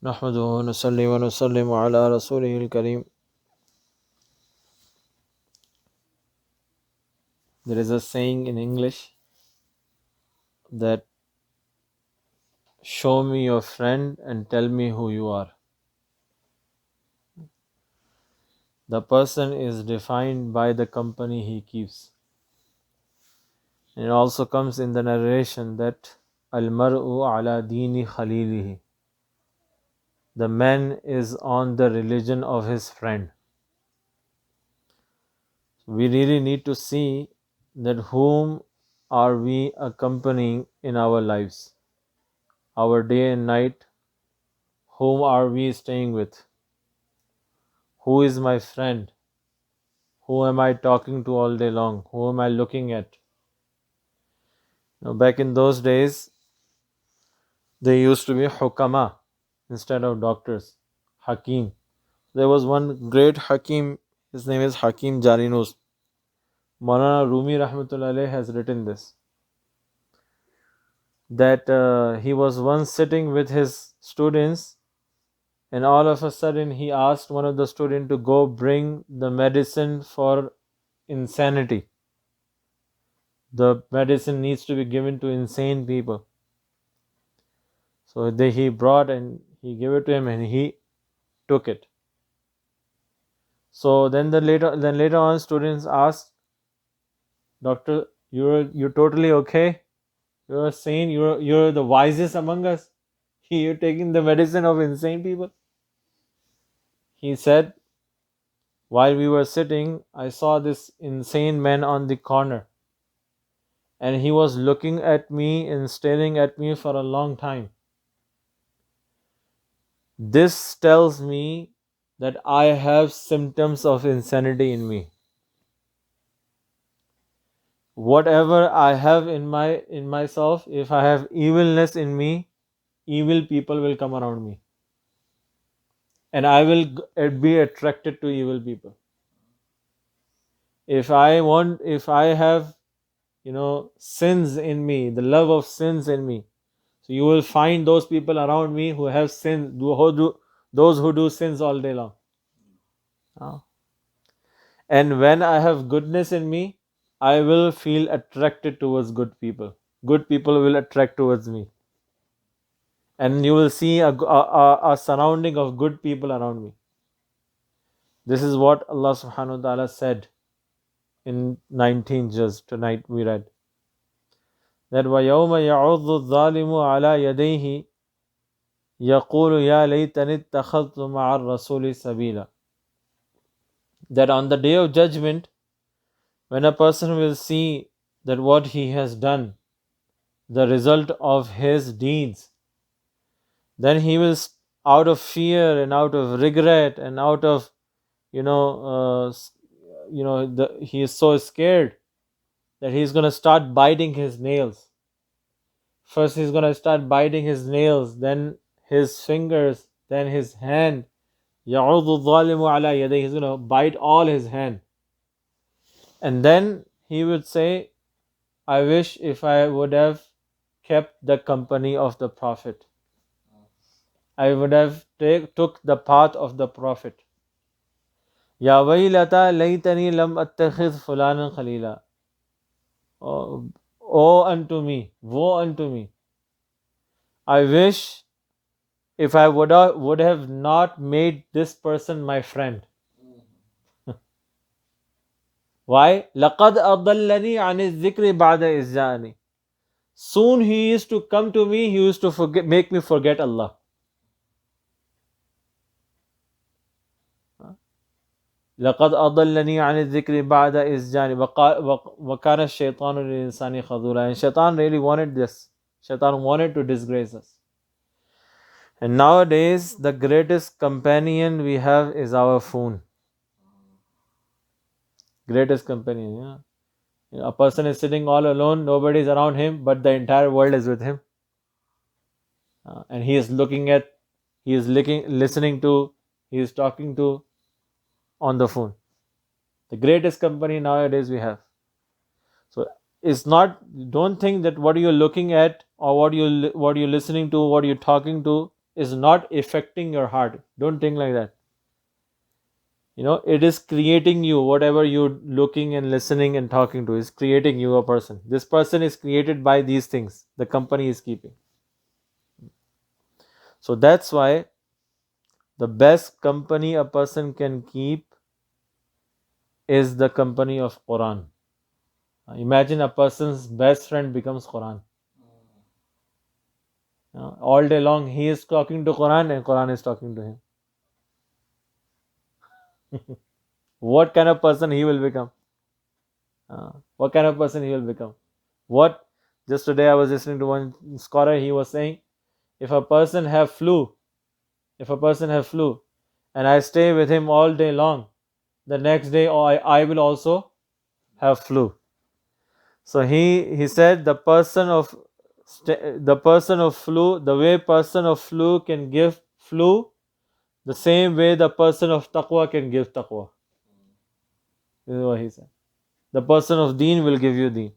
نحمده ونصلي ونسلم على رسوله الكريم. There is a saying in English that show me your friend and tell me who you are. The person is defined by the company he keeps. And it also comes in the narration that Al-mar'u ala dini khalilihi. The man is on the religion of his friend. We really need to see that whom are we accompanying in our lives, our day and night. Whom are we staying with? Who is my friend? Who am I talking to all day long? Who am I looking at? Back in those days, there used to be hukama instead of doctors. Hakim. There was one great Hakim. His name is Hakim Jarinus. Maulana Rumi Rahmatullah Alayh has written this. That he was once sitting with his students, and all of a sudden he asked one of the students to go bring the medicine for insanity. The medicine needs to be given to insane people. So he brought and he gave it to him and he took it. So then later on students asked, Doctor, you're totally okay? You're sane, you're the wisest among us. You're taking the medicine of insane people. He said, while we were sitting, I saw this insane man on the corner. And he was looking at me and staring at me for a long time. This tells me that I have symptoms of insanity in me. Whatever I have in myself, if I have evilness in me, evil people will come around me. And I will be attracted to evil people. If I have, sins in me, the love of sins in me, so you will find those people around me who have sins, those who do sins all day long. And when I have goodness in me, I will feel attracted towards good people. Good people will attract towards me. And you will see a surrounding of good people around me. This is what Allah subhanahu wa ta'ala said in 19 just tonight we read. That وَيَوْمَ يَعُضُّ الظَّالِمُ عَلَى يَدَيْهِ يَقُولُ يَا لَيْتَنِي اتَّخَذْتُ مَعَ الرَّسُولِ سَبِيلًا. That on the day of judgment, when a person will see that what he has done, the result of his deeds, then he will, out of fear and out of regret and out of, he is so scared that he's going to start biting his nails. First he's going to start biting his nails, then his fingers, then his hand. يَعُضُ الظَّالِمُ عَلَى يَدَيْهِ. He's going to bite all his hand. And then he would say, I wish if I would have kept the company of the Prophet. I would have took the path of the Prophet. Ya waylata laytani lam attakhidh fulanan khalila. Oh unto me, woe unto me. I wish if I would have not made this person my friend. Why? لَقَدْ أَضَلَّنِي عَنِ الذِّكْرِ بَعْدَ إِذْ جَاءَنِي. Soon he used to come to me, he used to make me forget Allah. لَقَدْ أَضَلَّنِي عَنِ الذِّكْرِ بَعْدَ إِذْ جَاءَنِي وَكَانَ الشَّيْطَانُ لِلْإِنسَانِ خَذُولًا. And Shaitan really wanted this. Shaitan wanted to disgrace us. And nowadays, the greatest companion we have is our phone. Greatest companion, yeah. A person is sitting all alone, nobody is around him, but the entire world is with him. And he is listening to, he is talking to on the phone. The greatest company nowadays we have. So it's not, don't think that what you're looking at or what you're listening to, what you're talking to is not affecting your heart. Don't think like that. It is creating you. Whatever you're looking and listening and talking to is creating you a person. This person is created by these things the company is keeping. So that's why the best company a person can keep is the company of Quran. Imagine a person's best friend becomes Quran. All day long he is talking to Quran and Quran is talking to him. What kind of person he will become? What kind of person he will become? What? Just today I was listening to one scholar. He was saying, if a person have flu, if a person have flu, and I stay with him all day long, the next day I will also have flu. So he said the person of flu, the way person of flu can give flu, the same way the person of taqwa can give taqwa. This is what he said. The person of deen will give you deen.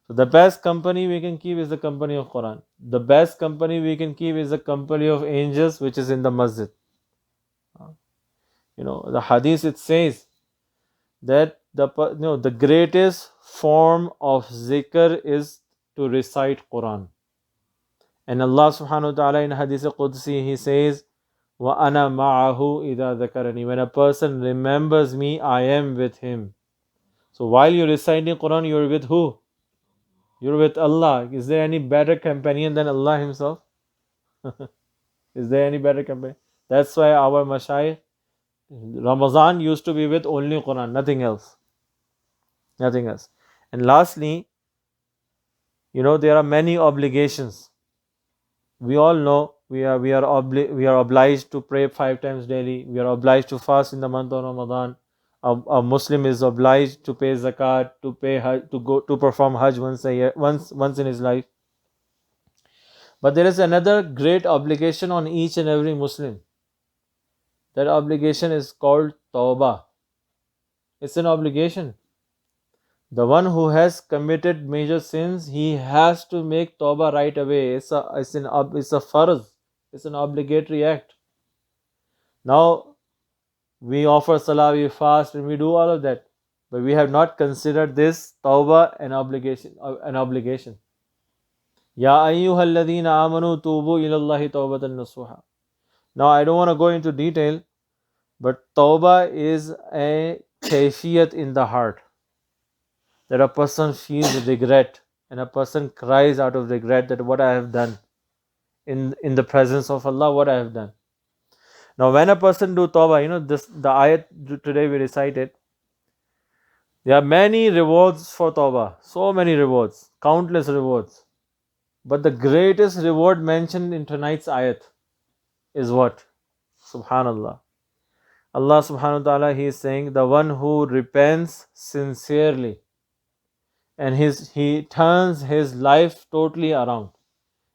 So the best company we can keep is the company of Quran. The best company we can keep is the company of angels, which is in the masjid. The hadith, it says that the greatest form of zikr is to recite Quran. And Allah subhanahu wa ta'ala in hadith Qudsi, he says, wa ana ma'ahu idha dhakarani. When a person remembers me, I am with him. So while you're reciting Quran, you're with who? You're with Allah. Is there any better companion than Allah himself? Is there any better companion? That's why our mashayikh, Ramazan used to be with only Quran, nothing else. Nothing else. And lastly, there are many obligations. We all know we are obliged to pray 5 times daily. We are obliged to fast in the month of Ramadan. A Muslim is obliged to pay zakat, to pay hajj, to go to perform hajj once a year, once in his life. But there is another great obligation on each and every Muslim. That obligation is called tawbah. It's an obligation. The one who has committed major sins, he has to make tawbah right away. It's a farz. It's an obligatory act. Now we offer salah, we fast, and we do all of that, but we have not considered this tawbah an obligation. Ya ayyuhalladhina amanu tubu ilallahi tawbatan nasuha. Now I don't want to go into detail, but tawbah is a kayfiyat in the heart, that a person feels regret and a person cries out of regret that what I have done in the presence of Allah, what I have done. Now when a person do tawbah, the ayat today we recited, there are many rewards for tawbah, so many rewards, countless rewards. But the greatest reward mentioned in tonight's ayat is what? Subhanallah. Allah subhanahu wa ta'ala, he is saying, the one who repents sincerely and he turns his life totally around.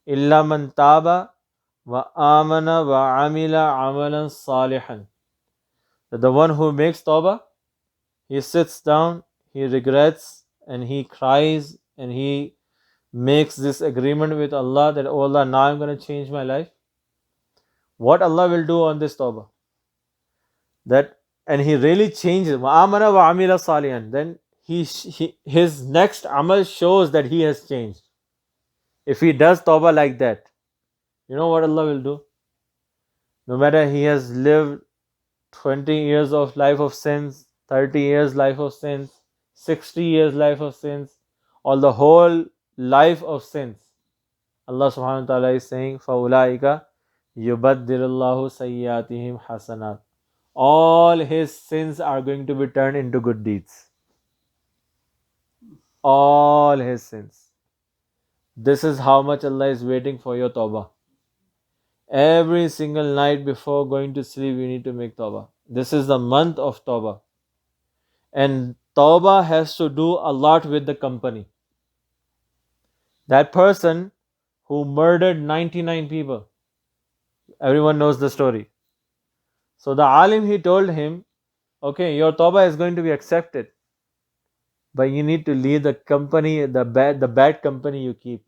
Illa man taba wa amana wa amila amalan salihan. The one who makes tawbah, he sits down, he regrets and he cries and he makes this agreement with Allah that, oh Allah, now I'm going to change my life. What Allah will do on this tawbah? And he really changes. Amana wa amila salihan. Then his next amal shows that he has changed. If he does tawbah like that, you know what Allah will do? No matter he has lived 20 years of life of sins, 30 years life of sins, 60 years life of sins, or the whole life of sins, Allah subhanahu wa ta'ala is saying, فَأُولَٰئِكَ يُبَدِّلُ اللَّهُ سَيِّئَاتِهِمْ حَسَنَاتٍ. All his sins are going to be turned into good deeds. All his sins. This is how much Allah is waiting for your tawbah. Every single night before going to sleep, you need to make tawbah. This is the month of tawbah. And tawbah has to do a lot with the company. That person who murdered 99 people, everyone knows the story. So the alim, he told him, okay, your tawbah is going to be accepted, but you need to leave the company, the bad company you keep.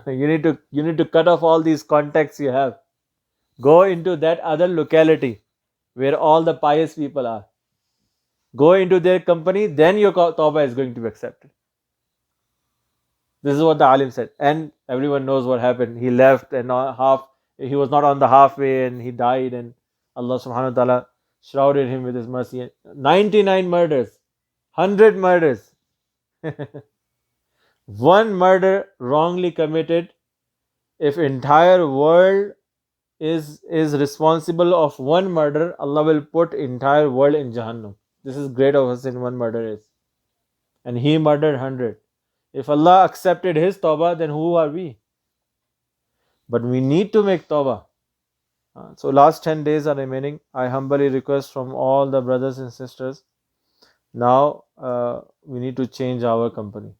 You need to cut off all these contacts you have. Go into that other locality where all the pious people are. Go into their company, then your tawbah is going to be accepted. This is what the alim said, and everyone knows what happened. He left, and he was not on the halfway, and he died, and Allah subhanahu wa taala shrouded him with His mercy. 99 murders, 100 murders, one murder wrongly committed. If entire world is responsible of one murder, Allah will put entire world in Jahannam. This is great of us in one murder is, and he murdered 100. If Allah accepted his tawbah, then who are we? But we need to make tawbah. So last 10 days are remaining. I humbly request from all the brothers and sisters, now we need to change our company.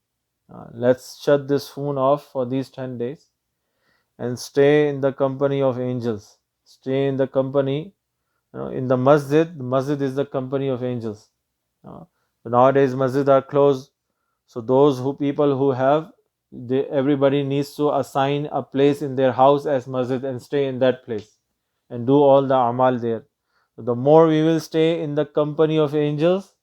Let's shut this phone off for these 10 days and stay in the company of angels. Stay in the company, in the masjid. The masjid is the company of angels. Nowadays masjid are closed. So those people who have, everybody needs to assign a place in their house as masjid and stay in that place and do all the amal there. So the more we will stay in the company of angels,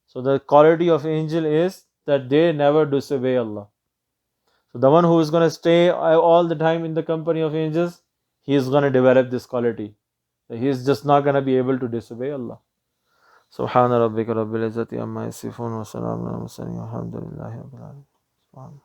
so the quality of angel is that they never disobey Allah. So the one who is going to stay all the time in the company of angels, he is going to develop this quality. He is just not going to be able to disobey Allah. Subhana rabbika rabbil izzati amma yasifun wa salamun ala al mursalin walhamdulillahi rabbil alamin.